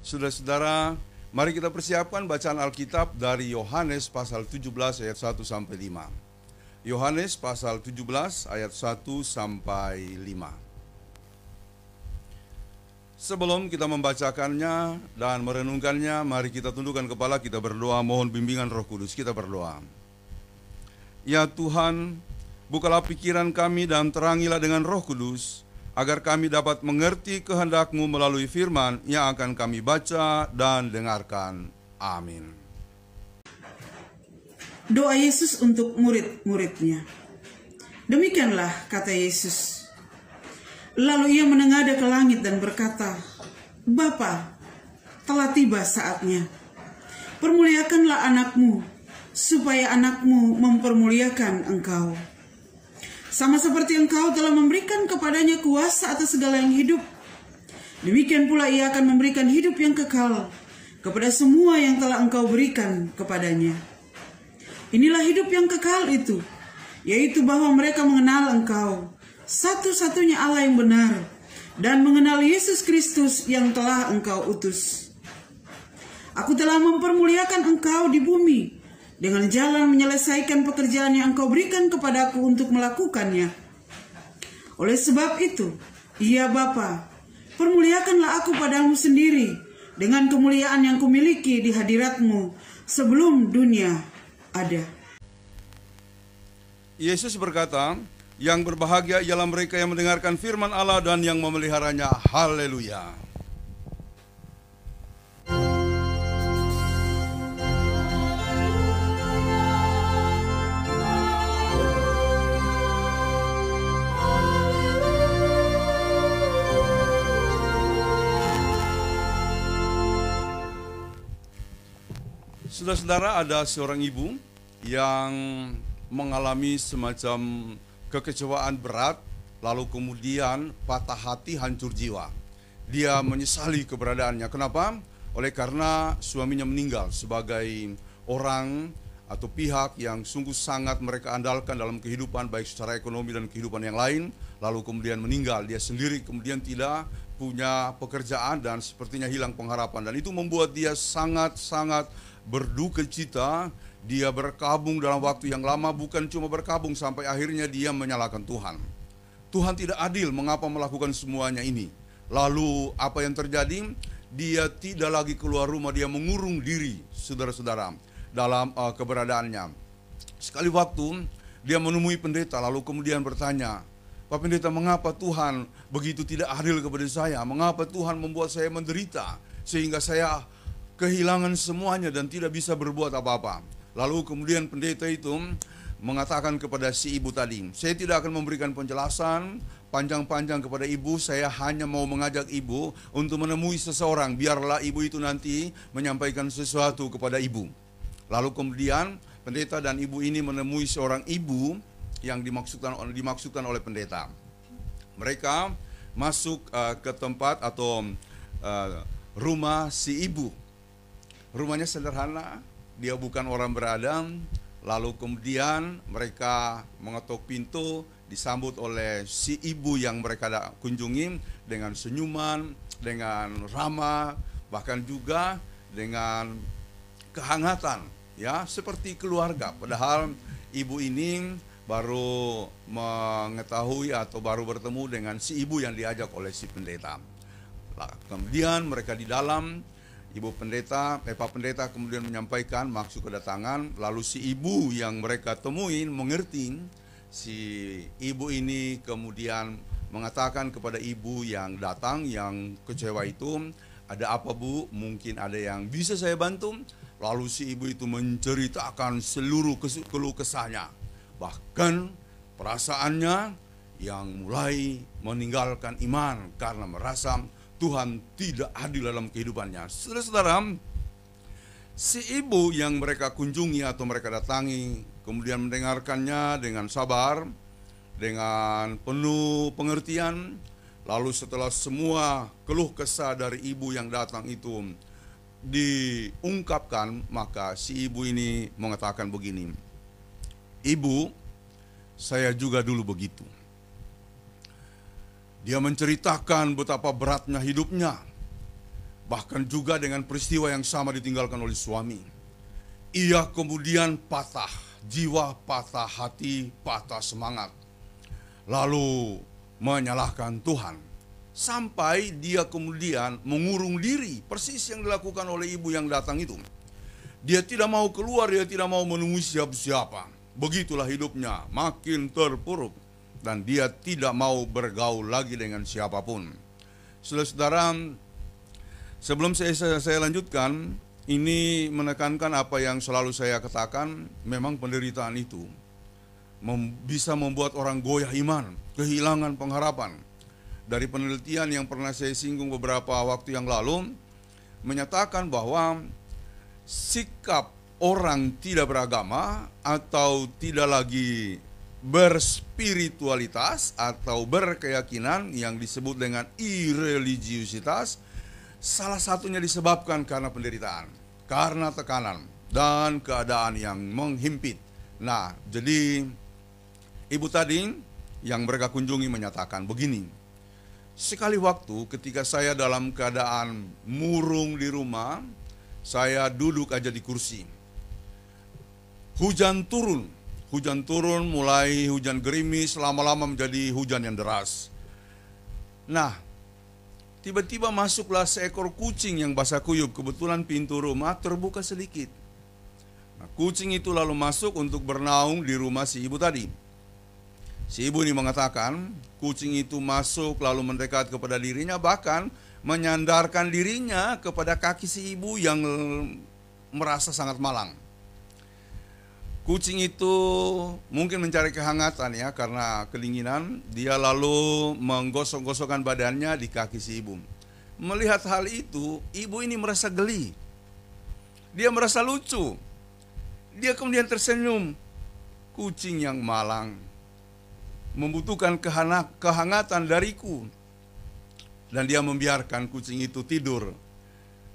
Saudara-saudara, mari kita persiapkan bacaan Alkitab dari Yohanes pasal 17 ayat 1 sampai 5. Yohanes pasal 17 ayat 1 sampai 5. Sebelum kita membacakannya dan merenungkannya, mari kita tundukkan kepala, kita berdoa, mohon bimbingan Roh Kudus. Kita berdoa. Ya Tuhan, bukalah pikiran kami dan terangilah dengan Roh Kudus, agar kami dapat mengerti kehendak-Mu melalui firman yang akan kami baca dan dengarkan. Amin. Doa Yesus untuk murid-muridnya. Demikianlah kata Yesus. Lalu ia menengadah ke langit dan berkata, Bapa, telah tiba saatnya. Permuliakanlah anak-Mu, supaya anak-Mu mempermuliakan Engkau. Sama seperti Engkau telah memberikan kepadanya kuasa atas segala yang hidup, demikian pula ia akan memberikan hidup yang kekal kepada semua yang telah Engkau berikan kepadanya. Inilah hidup yang kekal itu, yaitu bahwa mereka mengenal Engkau, satu-satunya Allah yang benar, dan mengenal Yesus Kristus yang telah Engkau utus. Aku telah mempermuliakan Engkau di bumi, dengan jalan menyelesaikan pekerjaan yang Engkau berikan kepadaku untuk melakukannya. Oleh sebab itu, ya Bapa, permuliakanlah aku padamu sendiri, dengan kemuliaan yang kumiliki di hadirat-Mu sebelum dunia ada. Yesus berkata, yang berbahagia ialah mereka yang mendengarkan firman Allah dan yang memeliharanya. Haleluya. Saudara-saudara, ada seorang ibu yang mengalami semacam kekecewaan berat, lalu kemudian patah hati, hancur jiwa. Dia menyesali keberadaannya. Kenapa? Oleh karena suaminya meninggal sebagai orang atau pihak yang sungguh sangat mereka andalkan dalam kehidupan, baik secara ekonomi dan kehidupan yang lain, lalu kemudian meninggal. Dia sendiri kemudian tidak punya pekerjaan dan sepertinya hilang pengharapan. Dan itu membuat dia sangat-sangat berduka cita. Dia berkabung dalam waktu yang lama, bukan cuma berkabung, sampai akhirnya dia menyalahkan Tuhan. Tuhan tidak adil, mengapa melakukan semuanya ini? Lalu apa yang terjadi? Dia tidak lagi keluar rumah, dia mengurung diri, saudara-saudara, dalam keberadaannya. Sekali waktu dia menemui pendeta, lalu kemudian bertanya, Pak Pendeta, mengapa Tuhan begitu tidak adil kepada saya? Mengapa Tuhan membuat saya menderita sehingga saya kehilangan semuanya dan tidak bisa berbuat apa-apa? Lalu kemudian pendeta itu mengatakan kepada si ibu tadi, saya tidak akan memberikan penjelasan panjang-panjang kepada ibu, saya hanya mau mengajak ibu untuk menemui seseorang, biarlah ibu itu nanti menyampaikan sesuatu kepada ibu. Lalu kemudian pendeta dan ibu ini menemui seorang ibu yang dimaksudkan oleh pendeta. Mereka masuk ke tempat atau rumah si ibu. Rumahnya sederhana, dia bukan orang beradab. Lalu kemudian mereka mengetuk pintu, disambut oleh si ibu yang mereka kunjungi dengan senyuman, dengan ramah, bahkan juga dengan kehangatan, ya, seperti keluarga. Padahal ibu ini baru mengetahui atau baru bertemu dengan si ibu yang diajak oleh si pendeta. Kemudian mereka di dalam, Pak Pendeta kemudian menyampaikan maksud kedatangan, lalu si ibu yang mereka temuin mengerti. Si ibu ini kemudian mengatakan kepada ibu yang datang, yang kecewa itu, ada apa Bu? Mungkin ada yang bisa saya bantu? Lalu si ibu itu menceritakan seluruh keluh kesahnya. Bahkan perasaannya yang mulai meninggalkan iman karena merasa Tuhan tidak adil dalam kehidupannya. Saudara-saudara, si ibu yang mereka kunjungi atau mereka datangi kemudian mendengarkannya dengan sabar, dengan penuh pengertian. Lalu setelah semua keluh kesah dari ibu yang datang itu diungkapkan, maka si ibu ini mengatakan begini, Ibu, saya juga dulu begitu. Dia menceritakan betapa beratnya hidupnya. Bahkan juga dengan peristiwa yang sama ditinggalkan oleh suami. Ia kemudian patah jiwa, patah hati, patah semangat. Lalu menyalahkan Tuhan. Sampai dia kemudian mengurung diri, persis yang dilakukan oleh ibu yang datang itu. Dia tidak mau keluar, dia tidak mau menemui siapa-siapa. Begitulah hidupnya, makin terpuruk. Dan dia tidak mau bergaul lagi dengan siapapun. Saudara-saudara, sebelum saya lanjutkan, ini menekankan apa yang selalu saya katakan, memang penderitaan itu bisa membuat orang goyah iman, kehilangan pengharapan. Dari penelitian yang pernah saya singgung beberapa waktu yang lalu, menyatakan bahwa sikap orang tidak beragama atau tidak lagi berspiritualitas atau berkeyakinan yang disebut dengan ireligiusitas, salah satunya disebabkan karena penderitaan, karena tekanan, dan keadaan yang menghimpit. Nah, jadi ibu tadi yang mereka kunjungi menyatakan begini, sekali waktu ketika saya dalam keadaan murung di rumah, saya duduk aja di kursi. Hujan turun, mulai hujan gerimis, lama-lama menjadi hujan yang deras. Nah, tiba-tiba masuklah seekor kucing yang basah kuyup. Kebetulan pintu rumah terbuka sedikit. Nah, kucing itu lalu masuk untuk bernaung di rumah si ibu tadi. Si ibu ini mengatakan, kucing itu masuk lalu mendekat kepada dirinya, bahkan menyandarkan dirinya kepada kaki si ibu yang merasa sangat malang. Kucing itu mungkin mencari kehangatan ya, karena kedinginan. Dia lalu menggosok-gosokkan badannya di kaki si ibu. Melihat hal itu, ibu ini merasa geli. Dia merasa lucu. Dia kemudian tersenyum. Kucing yang malang membutuhkan kehangatan dariku. Dan dia membiarkan kucing itu tidur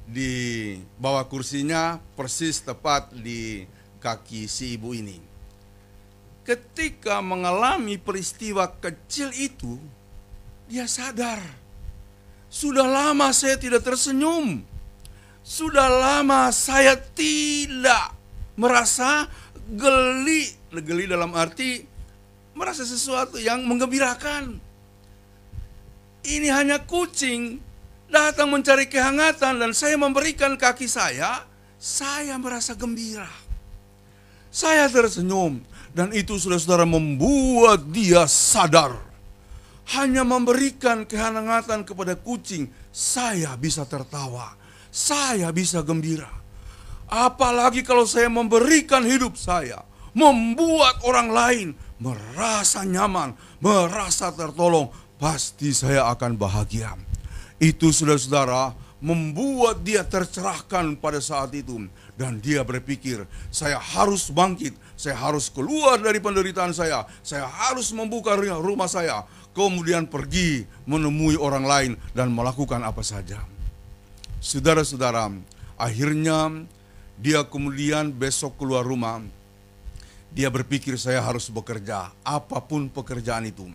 di bawah kursinya, persis tepat di kaki si ibu ini. Ketika mengalami peristiwa kecil itu, dia sadar, sudah lama saya tidak tersenyum. Sudah lama saya tidak merasa geli. Geli dalam arti merasa sesuatu yang menggembirakan. Ini hanya kucing datang mencari kehangatan dan saya memberikan kaki saya merasa gembira. Saya tersenyum, dan itu saudara-saudara membuat dia sadar. Hanya memberikan kehangatan kepada kucing, saya bisa tertawa, saya bisa gembira. Apalagi kalau saya memberikan hidup saya, membuat orang lain merasa nyaman, merasa tertolong, pasti saya akan bahagia. Itu saudara-saudara membuat dia tercerahkan pada saat itu. Dan dia berpikir, saya harus bangkit, saya harus keluar dari penderitaan saya harus membuka rumah saya, kemudian pergi menemui orang lain dan melakukan apa saja. Saudara-saudara, akhirnya dia kemudian besok keluar rumah, dia berpikir saya harus bekerja, apapun pekerjaan itu,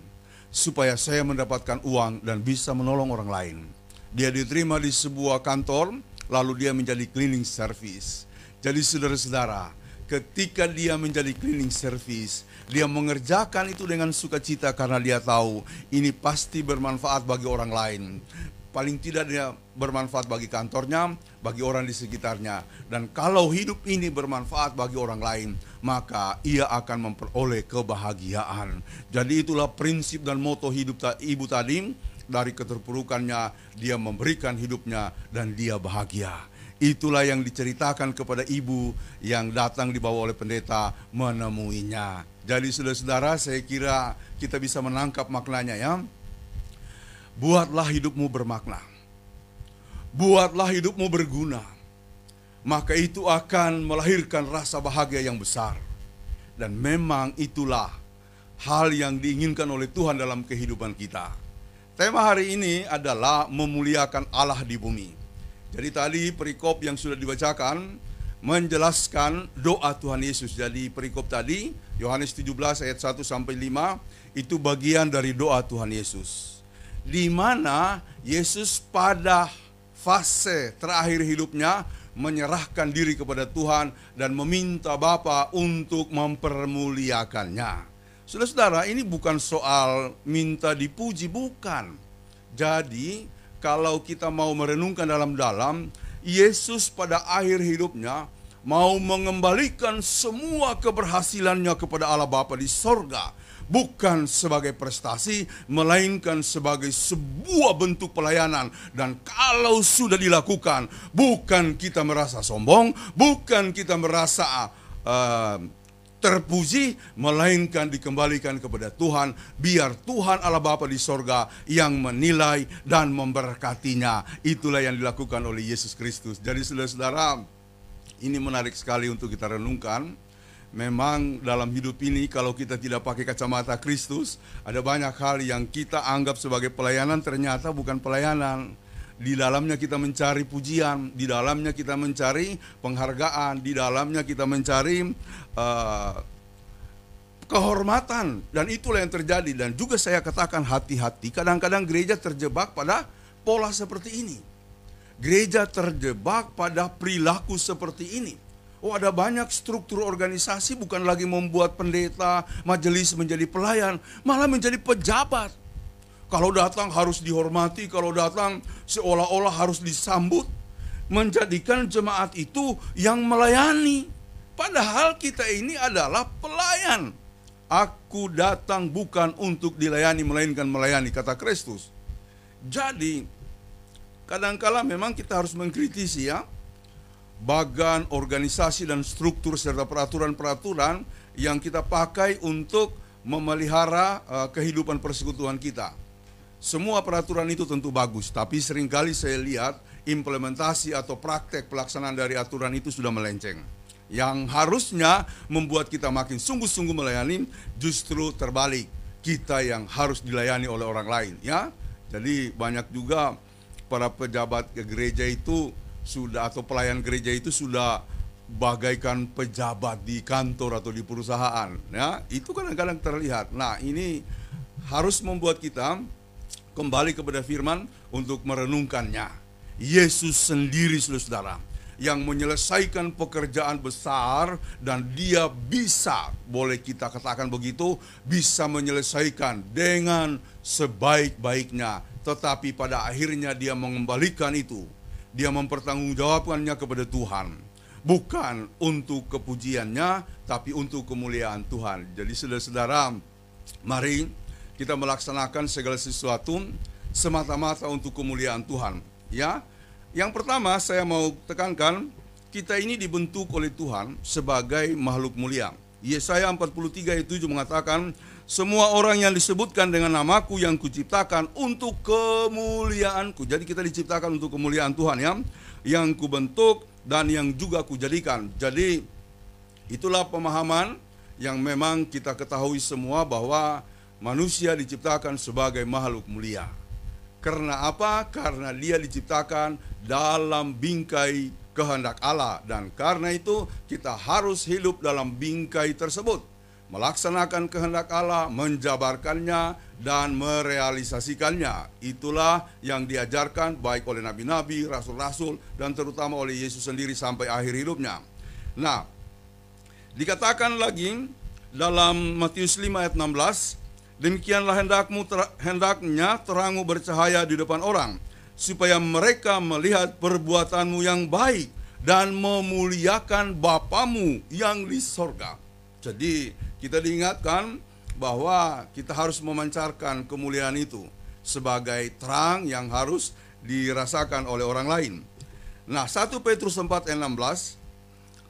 supaya saya mendapatkan uang dan bisa menolong orang lain. Dia diterima di sebuah kantor, lalu dia menjadi cleaning service. Jadi saudara-saudara, ketika dia menjadi cleaning service, dia mengerjakan itu dengan sukacita karena dia tahu ini pasti bermanfaat bagi orang lain. Paling tidak dia bermanfaat bagi kantornya, bagi orang di sekitarnya. Dan kalau hidup ini bermanfaat bagi orang lain, maka ia akan memperoleh kebahagiaan. Jadi itulah prinsip dan moto hidup ibu tadi. Dari keterpurukannya, dia memberikan hidupnya dan dia bahagia. Itulah yang diceritakan kepada ibu yang datang dibawa oleh pendeta menemuinya. Jadi saudara-saudara, saya kira kita bisa menangkap maknanya ya. Buatlah hidupmu bermakna. Buatlah hidupmu berguna. Maka itu akan melahirkan rasa bahagia yang besar. Dan memang itulah hal yang diinginkan oleh Tuhan dalam kehidupan kita. Tema hari ini adalah memuliakan Allah di bumi. Jadi tadi perikop yang sudah dibacakan menjelaskan doa Tuhan Yesus. Jadi perikop tadi Yohanes 17 ayat 1 sampai 5 itu bagian dari doa Tuhan Yesus. Di mana Yesus pada fase terakhir hidupnya menyerahkan diri kepada Tuhan dan meminta Bapa untuk mempermuliakannya. Saudara-saudara, ini bukan soal minta dipuji, bukan. Jadi, kalau kita mau merenungkan dalam-dalam, Yesus pada akhir hidupnya mau mengembalikan semua keberhasilannya kepada Allah Bapa di sorga. Bukan sebagai prestasi, melainkan sebagai sebuah bentuk pelayanan. Dan kalau sudah dilakukan, bukan kita merasa sombong, bukan kita merasa terpuji, melainkan dikembalikan kepada Tuhan. Biar Tuhan Allah Bapa di sorga yang menilai dan memberkatinya. Itulah yang dilakukan oleh Yesus Kristus. Jadi saudara-saudara, ini menarik sekali untuk kita renungkan. Memang dalam hidup ini kalau kita tidak pakai kacamata Kristus, ada banyak hal yang kita anggap sebagai pelayanan, ternyata bukan pelayanan. Di dalamnya kita mencari pujian, di dalamnya kita mencari penghargaan, di dalamnya kita mencari kehormatan. Dan itulah yang terjadi. Dan juga saya katakan hati-hati, kadang-kadang gereja terjebak pada pola seperti ini. Gereja terjebak pada perilaku seperti ini. Oh, ada banyak struktur organisasi bukan lagi membuat pendeta, majelis menjadi pelayan, malah menjadi pejabat. Kalau datang harus dihormati, kalau datang seolah-olah harus disambut. Menjadikan jemaat itu yang melayani. Padahal kita ini adalah pelayan. Aku datang bukan untuk dilayani, melainkan melayani, kata Kristus. Jadi, kadangkala memang kita harus mengkritisi ya, bagan, organisasi, dan struktur serta peraturan-peraturan yang kita pakai untuk memelihara kehidupan persekutuan kita. Semua peraturan itu tentu bagus, tapi seringkali saya lihat implementasi atau praktek pelaksanaan dari aturan itu sudah melenceng. Yang harusnya membuat kita makin sungguh-sungguh melayani, justru terbalik. Kita yang harus dilayani oleh orang lain, ya. Jadi banyak juga para pejabat gereja itu sudah, atau pelayan gereja itu sudah bagaikan pejabat di kantor atau di perusahaan, ya. Itu kadang-kadang terlihat. Nah, ini harus membuat kita kembali kepada firman untuk merenungkannya. Yesus sendiri, saudara, yang menyelesaikan pekerjaan besar, dan dia bisa, boleh kita katakan begitu, bisa menyelesaikan dengan sebaik-baiknya. Tetapi pada akhirnya dia mengembalikan itu. Dia mempertanggungjawabkannya kepada Tuhan. Bukan untuk kepujiannya, tapi untuk kemuliaan Tuhan. Jadi saudara-saudara, mari kita melaksanakan segala sesuatu semata-mata untuk kemuliaan Tuhan. Ya, yang pertama saya mau tekankan, kita ini dibentuk oleh Tuhan sebagai makhluk mulia. Yesaya 43 ayat 7 mengatakan, semua orang yang disebutkan dengan namaku yang kuciptakan untuk kemuliaanku. Jadi kita diciptakan untuk kemuliaan Tuhan, ya, yang kubentuk dan yang juga kujadikan. Jadi itulah pemahaman yang memang kita ketahui semua, bahwa manusia diciptakan sebagai makhluk mulia. Karena apa? Karena dia diciptakan dalam bingkai kehendak Allah. Dan karena itu kita harus hidup dalam bingkai tersebut, melaksanakan kehendak Allah, menjabarkannya, dan merealisasikannya. Itulah yang diajarkan baik oleh nabi-nabi, rasul-rasul, dan terutama oleh Yesus sendiri sampai akhir hidupnya. Nah, dikatakan lagi dalam Matius 5 ayat 16, demikianlah hendaknya terangmu bercahaya di depan orang, supaya mereka melihat perbuatanmu yang baik dan memuliakan Bapamu yang di sorga. Jadi kita diingatkan bahwa kita harus memancarkan kemuliaan itu sebagai terang yang harus dirasakan oleh orang lain. Nah, 1 Petrus 4 ayat 16,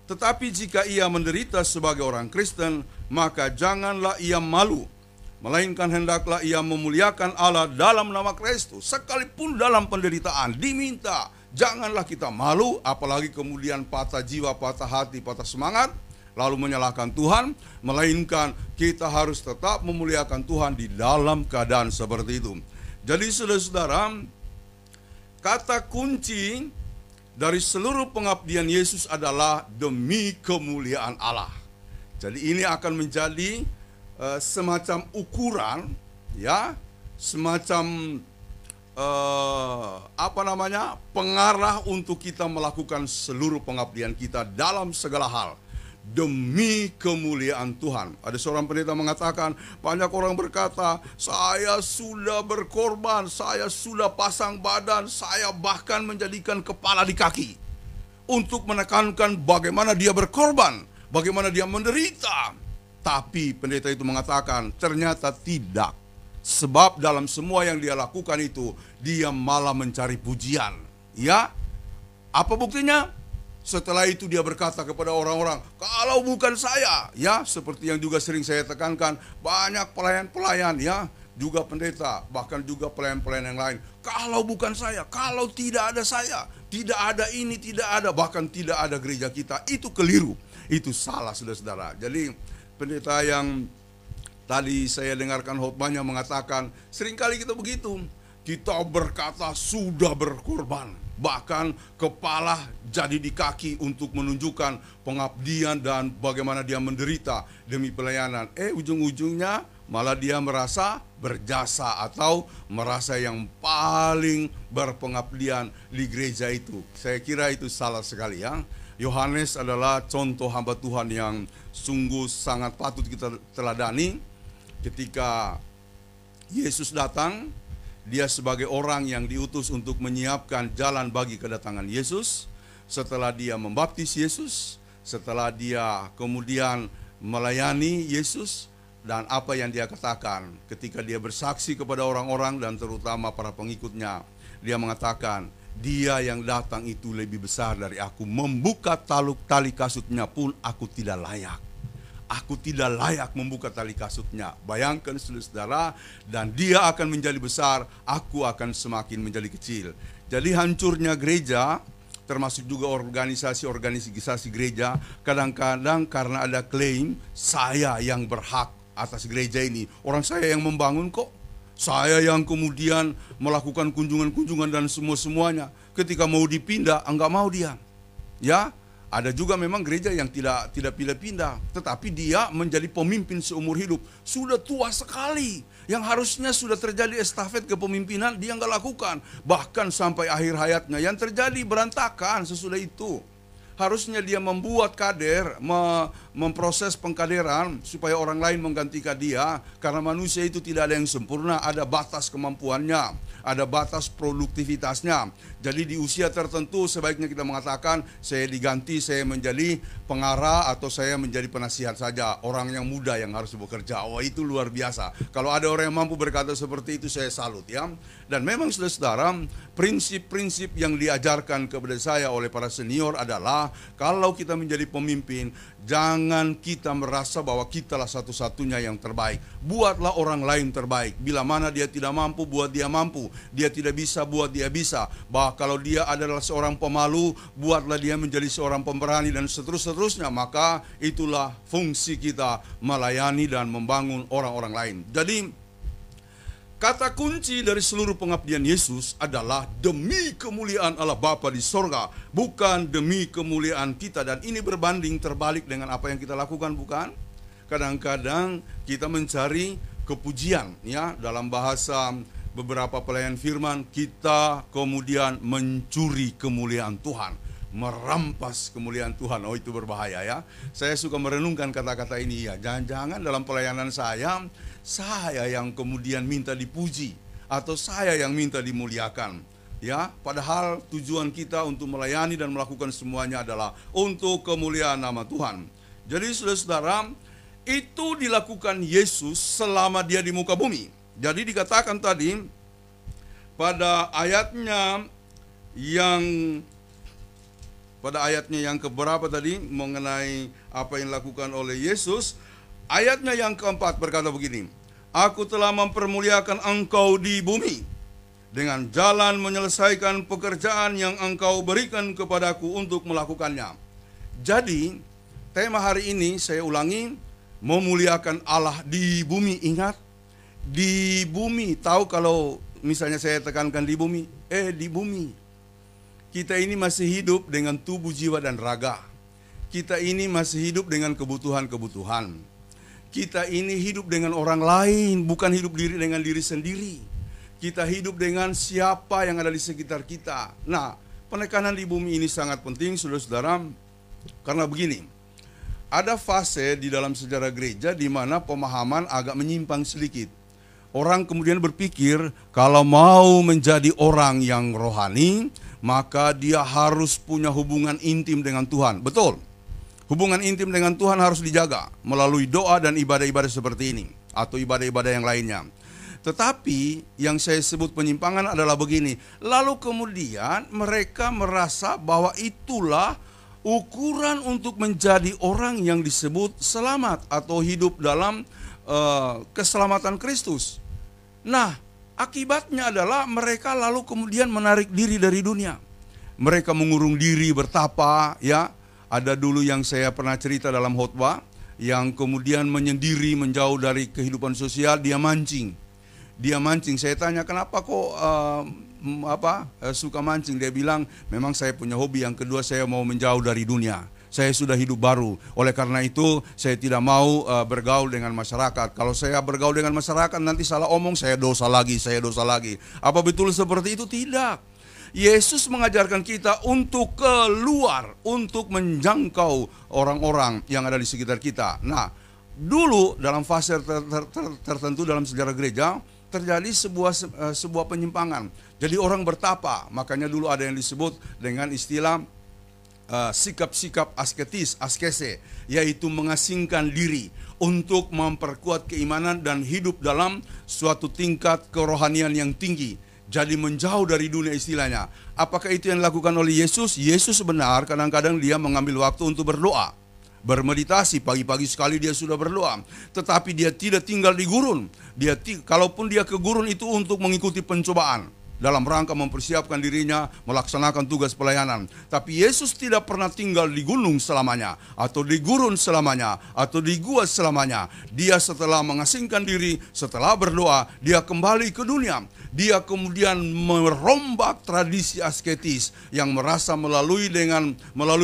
tetapi jika ia menderita sebagai orang Kristen, maka janganlah ia malu, melainkan hendaklah ia memuliakan Allah dalam nama Kristus. Sekalipun dalam penderitaan diminta, janganlah kita malu, apalagi kemudian patah jiwa, patah hati, patah semangat, lalu menyalahkan Tuhan, melainkan kita harus tetap memuliakan Tuhan di dalam keadaan seperti itu. Jadi saudara-saudara, kata kunci dari seluruh pengabdian Yesus adalah demi kemuliaan Allah. Jadi ini akan menjadi semacam ukuran, ya, semacam pengarah untuk kita melakukan seluruh pengabdian kita dalam segala hal demi kemuliaan Tuhan. Ada seorang pendeta mengatakan, banyak orang berkata, saya sudah berkorban, saya sudah pasang badan, saya bahkan menjadikan kepala di kaki untuk menekankan bagaimana dia berkorban, bagaimana dia menderita. Tapi pendeta itu mengatakan, ternyata tidak. Sebab dalam semua yang dia lakukan itu, dia malah mencari pujian. Ya, apa buktinya? Setelah itu dia berkata kepada orang-orang, kalau bukan saya, ya, seperti yang juga sering saya tekankan, banyak pelayan-pelayan, ya, juga pendeta, bahkan juga pelayan-pelayan yang lain. Kalau bukan saya, kalau tidak ada saya, tidak ada ini, tidak ada, bahkan tidak ada gereja kita, itu keliru, itu salah, saudara-saudara. Jadi pendeta yang tadi saya dengarkan khotbahnya mengatakan, seringkali kita begitu, kita berkata sudah berkorban, bahkan kepala jadi di kaki untuk menunjukkan pengabdian dan bagaimana dia menderita demi pelayanan. Ujung-ujungnya malah dia merasa berjasa atau merasa yang paling berpengabdian di gereja itu. Saya kira itu salah sekali, ya. Yohanes adalah contoh hamba Tuhan yang sungguh sangat patut kita teladani. Ketika Yesus datang, dia sebagai orang yang diutus untuk menyiapkan jalan bagi kedatangan Yesus. Setelah dia membaptis Yesus, setelah dia kemudian melayani Yesus, dan apa yang dia katakan ketika dia bersaksi kepada orang-orang dan terutama para pengikutnya, dia mengatakan, dia yang datang itu lebih besar dari aku, membuka tali kasutnya pun aku tidak layak. Aku tidak layak membuka tali kasutnya. Bayangkan saudara, dan dia akan menjadi besar, aku akan semakin menjadi kecil. Jadi hancurnya gereja, termasuk juga organisasi gereja, kadang-kadang karena ada klaim, saya yang berhak atas gereja ini. Orang saya yang membangun kok. Saya yang kemudian melakukan kunjungan-kunjungan dan semuanya. Ketika mau dipindah, enggak mau dia. Ya, ada juga memang gereja yang tidak pindah-pindah, tetapi dia menjadi pemimpin seumur hidup. Sudah tua sekali, yang harusnya sudah terjadi estafet kepemimpinan, dia nggak lakukan. Bahkan sampai akhir hayatnya, yang terjadi berantakan sesudah itu. Harusnya dia membuat kader, memproses pengkaderan supaya orang lain menggantikan dia. Karena manusia itu tidak ada yang sempurna, ada batas kemampuannya, ada batas produktivitasnya. Jadi di usia tertentu sebaiknya kita mengatakan, saya diganti, saya menjadi pengarah atau saya menjadi penasihat saja. Orang yang muda yang harus bekerja. Wah, itu luar biasa. Kalau ada orang yang mampu berkata seperti itu, saya salut, ya. Dan memang saudara-saudara, prinsip-prinsip yang diajarkan kepada saya oleh para senior adalah, kalau kita menjadi pemimpin, jangan kita merasa bahwa kitalah satu-satunya yang terbaik. Buatlah orang lain terbaik. Bila mana dia tidak mampu, buat dia mampu. Dia tidak bisa, buat dia bisa. Bahkan kalau dia adalah seorang pemalu, buatlah dia menjadi seorang pemberani dan seterusnya. Maka itulah fungsi kita, melayani dan membangun orang-orang lain. Jadi kata kunci dari seluruh pengabdian Yesus adalah demi kemuliaan Allah Bapa di sorga, bukan demi kemuliaan kita. Dan ini berbanding terbalik dengan apa yang kita lakukan, bukan? Kadang-kadang kita mencari kepujian, ya, dalam bahasa beberapa pelayan firman, kita kemudian mencuri kemuliaan Tuhan, merampas kemuliaan Tuhan. Oh, itu berbahaya, ya. Saya suka merenungkan kata-kata ini, ya. Jangan-jangan dalam pelayanan saya yang kemudian minta dipuji atau saya yang minta dimuliakan, ya. Padahal tujuan kita untuk melayani dan melakukan semuanya adalah untuk kemuliaan nama Tuhan. Jadi saudara-saudara, itu dilakukan Yesus selama dia di muka bumi. Jadi dikatakan tadi pada ayatnya yang keberapa tadi mengenai apa yang dilakukan oleh Yesus. Ayatnya yang keempat berkata begini, aku telah mempermuliakan engkau di bumi dengan jalan menyelesaikan pekerjaan yang engkau berikan kepadaku untuk melakukannya. Jadi tema hari ini saya ulangi, memuliakan Allah di bumi. Ingat, di bumi. Tahu kalau misalnya saya tekankan di bumi, di bumi kita ini masih hidup dengan tubuh, jiwa, dan raga. Kita ini masih hidup dengan kebutuhan-kebutuhan. Kita ini hidup dengan orang lain, bukan hidup dengan diri sendiri. Kita hidup dengan siapa yang ada di sekitar kita. Nah, penekanan di bumi ini sangat penting, saudara-saudara, karena begini. Ada fase di dalam sejarah gereja di mana pemahaman agak menyimpang sedikit. Orang kemudian berpikir kalau mau menjadi orang yang rohani, maka dia harus punya hubungan intim dengan Tuhan. Betul. Hubungan intim dengan Tuhan harus dijaga melalui doa dan ibadah-ibadah seperti ini atau ibadah-ibadah yang lainnya. Tetapi yang saya sebut penyimpangan adalah begini. Lalu kemudian mereka merasa bahwa itulah ukuran untuk menjadi orang yang disebut selamat atau hidup dalam keselamatan Kristus. Nah, akibatnya adalah mereka lalu kemudian menarik diri dari dunia. Mereka mengurung diri, bertapa, ya. Ada dulu yang saya pernah cerita dalam khotbah yang kemudian menyendiri, menjauh dari kehidupan sosial, dia mancing. Saya tanya, kenapa kok suka mancing? Dia bilang, memang saya punya hobi. Yang kedua, saya mau menjauh dari dunia. Saya sudah hidup baru. Oleh karena itu, saya tidak mau bergaul dengan masyarakat. Kalau saya bergaul dengan masyarakat, nanti salah omong, saya dosa lagi. Apa betul seperti itu? Tidak. Yesus mengajarkan kita untuk keluar, untuk menjangkau orang-orang yang ada di sekitar kita. Nah, dulu dalam fase tertentu dalam sejarah gereja, terjadi sebuah penyimpangan. Jadi orang bertapa, makanya dulu ada yang disebut dengan istilah sikap-sikap askese, yaitu mengasingkan diri untuk memperkuat keimanan dan hidup dalam suatu tingkat kerohanian yang tinggi. Jadi menjauh dari dunia istilahnya. Apakah itu yang dilakukan oleh Yesus? Yesus benar, kadang-kadang dia mengambil waktu untuk berdoa, bermeditasi. Pagi-pagi sekali dia sudah berdoa. Tetapi dia tidak tinggal di gurun. Kalaupun dia ke gurun itu untuk mengikuti pencobaan, dalam rangka mempersiapkan dirinya melaksanakan tugas pelayanan. Tapi Yesus tidak pernah tinggal di gunung selamanya, atau di gurun selamanya, atau di gua selamanya. Dia setelah mengasingkan diri, setelah berdoa, dia kembali ke dunia. Dia kemudian merombak tradisi asketis yang merasa melalui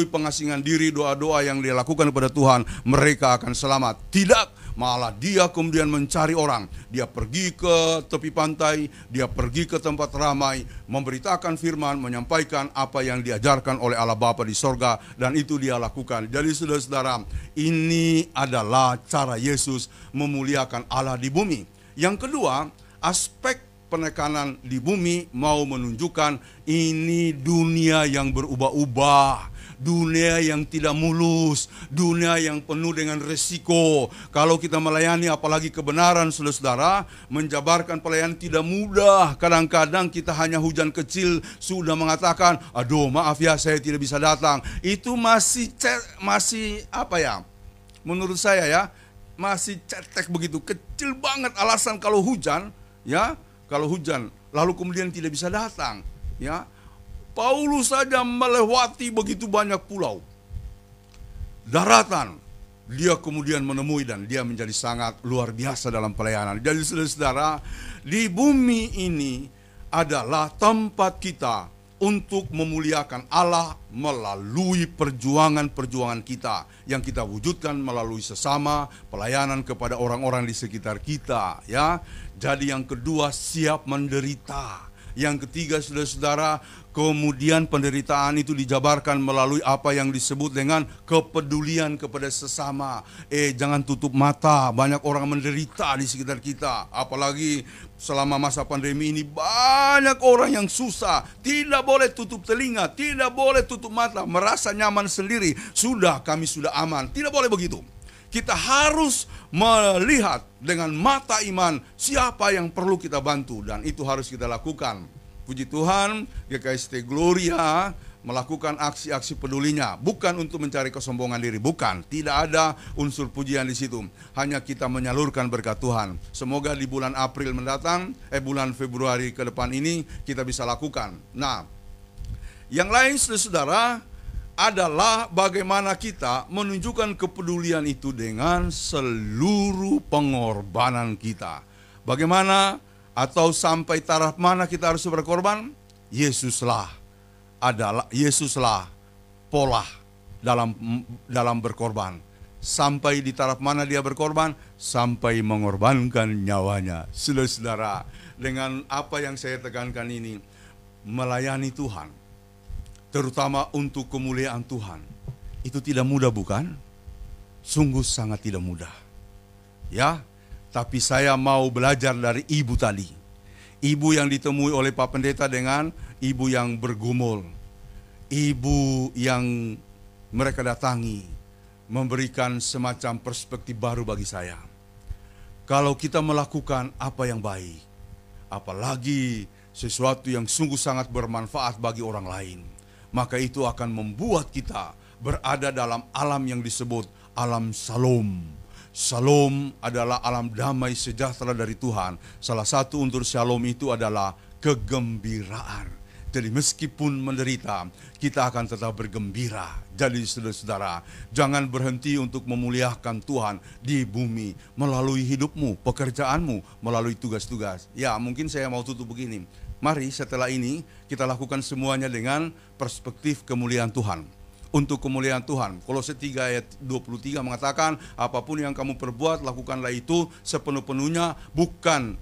pengasingan diri, doa-doa yang dia lakukan kepada Tuhan, mereka akan selamat. Tidak, malah dia kemudian mencari orang. Dia pergi ke tepi pantai, dia pergi ke tempat ramai, memberitakan firman, menyampaikan apa yang diajarkan oleh Allah Bapa di sorga, dan itu dia lakukan. Jadi saudara-saudara, ini adalah cara Yesus memuliakan Allah di bumi. Yang kedua, aspek penekanan di bumi mau menunjukkan ini dunia yang berubah-ubah, dunia yang tidak mulus, dunia yang penuh dengan resiko. Kalau kita melayani apalagi kebenaran, saudara-saudara, menjabarkan pelayanan tidak mudah. Kadang-kadang kita hanya hujan kecil sudah mengatakan, aduh maaf ya saya tidak bisa datang. Itu masih menurut saya ya, masih cetek begitu, kecil banget alasan kalau hujan, ya. Kalau hujan, lalu kemudian tidak bisa datang, ya. Paulus saja melewati begitu banyak pulau, daratan, dia kemudian menemui dan dia menjadi sangat luar biasa dalam pelayanan. Jadi saudara-saudara, di bumi ini adalah tempat kita untuk memuliakan Allah melalui perjuangan-perjuangan kita yang kita wujudkan melalui sesama, pelayanan kepada orang-orang di sekitar kita, ya. Jadi yang kedua, siap menderita. Yang ketiga, saudara-saudara, kemudian penderitaan itu dijabarkan melalui apa yang disebut dengan kepedulian kepada sesama. Jangan tutup mata, banyak orang menderita di sekitar kita. Apalagi selama masa pandemi ini banyak orang yang susah. Tidak boleh tutup telinga, tidak boleh tutup mata, merasa nyaman sendiri. Kami sudah aman. Tidak boleh begitu. Kita harus melihat dengan mata iman siapa yang perlu kita bantu, dan itu harus kita lakukan. Puji Tuhan, GKST Gloria melakukan aksi-aksi pedulinya, bukan untuk mencari kesombongan diri, bukan. Tidak ada unsur pujian di situ. Hanya kita menyalurkan berkat Tuhan. Semoga di bulan April mendatang, bulan Februari ke depan ini kita bisa lakukan. Nah, yang lain saudara adalah bagaimana kita menunjukkan kepedulian itu dengan seluruh pengorbanan kita. Bagaimana atau sampai taraf mana kita harus berkorban? Yesuslah pola dalam berkorban. Sampai di taraf mana dia berkorban? Sampai mengorbankan nyawanya. Saudara-saudara, dengan apa yang saya tekankan ini, melayani Tuhan, terutama untuk kemuliaan Tuhan, itu tidak mudah, bukan? Sungguh sangat tidak mudah. Ya, tapi saya mau belajar dari ibu tadi. Ibu yang ditemui oleh Pak Pendeta dengan ibu yang bergumul. Ibu yang mereka datangi, memberikan semacam perspektif baru bagi saya. Kalau kita melakukan apa yang baik, apalagi sesuatu yang sungguh sangat bermanfaat bagi orang lain, maka itu akan membuat kita berada dalam alam yang disebut alam Shalom. Shalom adalah alam damai sejahtera dari Tuhan. Salah satu unsur Shalom itu adalah kegembiraan. Jadi meskipun menderita, kita akan tetap bergembira. Jadi saudara-saudara, jangan berhenti untuk memuliakan Tuhan di bumi melalui hidupmu, pekerjaanmu, melalui tugas-tugas. Ya, mungkin saya mau tutup begini. Mari setelah ini kita lakukan semuanya dengan perspektif kemuliaan Tuhan. Untuk kemuliaan Tuhan. Kolose 3 ayat 23 mengatakan, apapun yang kamu perbuat, lakukanlah itu sepenuh-penuhnya bukan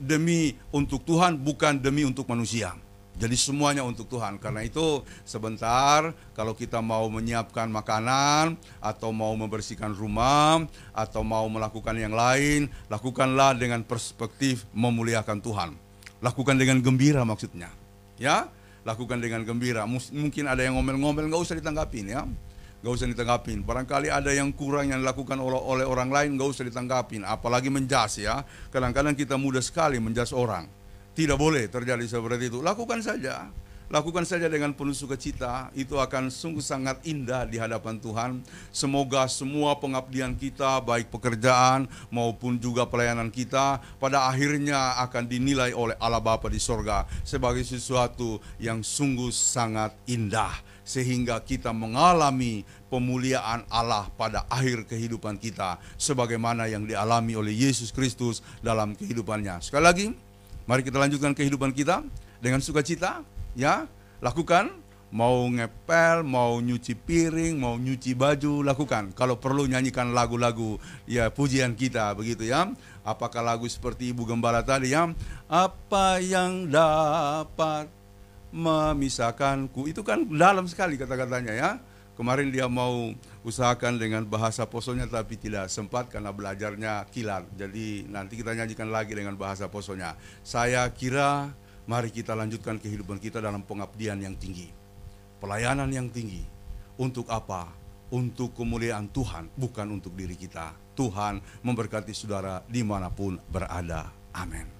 demi untuk Tuhan, bukan demi untuk manusia. Jadi semuanya untuk Tuhan. Karena itu sebentar, kalau kita mau menyiapkan makanan, atau mau membersihkan rumah, atau mau melakukan yang lain, lakukanlah dengan perspektif memuliakan Tuhan. Lakukan dengan gembira maksudnya. Ya, lakukan dengan gembira. Mungkin ada yang ngomel-ngomel, nggak usah ditanggapin ya. Nggak usah ditanggapin. Barangkali ada yang kurang yang dilakukan oleh orang lain, nggak usah ditanggapin. Apalagi menjas ya. Kadang-kadang kita mudah sekali menjas orang. Tidak boleh terjadi seperti itu. Lakukan saja. Lakukan saja dengan penuh sukacita. Itu akan sungguh sangat indah di hadapan Tuhan. Semoga semua pengabdian kita, baik pekerjaan maupun juga pelayanan kita, pada akhirnya akan dinilai oleh Allah Bapa di sorga sebagai sesuatu yang sungguh sangat indah. Sehingga kita mengalami pemuliaan Allah pada akhir kehidupan kita, sebagaimana yang dialami oleh Yesus Kristus dalam kehidupannya. Sekali lagi, mari kita lanjutkan kehidupan kita dengan sukacita, ya. Lakukan, mau ngepel, mau nyuci piring, mau nyuci baju, lakukan. Kalau perlu nyanyikan lagu-lagu ya pujian kita, begitu ya. Apakah lagu seperti Ibu Gembala tadi ya, apa yang dapat memisahkanku, itu kan dalam sekali kata-katanya ya. Kemarin dia mau usahakan dengan bahasa Posonya tapi tidak sempat karena belajarnya kilat. Jadi nanti kita nyanyikan lagi dengan bahasa Posonya. Saya kira mari kita lanjutkan kehidupan kita dalam pengabdian yang tinggi. Pelayanan yang tinggi. Untuk apa? Untuk kemuliaan Tuhan, bukan untuk diri kita. Tuhan memberkati saudara dimanapun berada. Amin.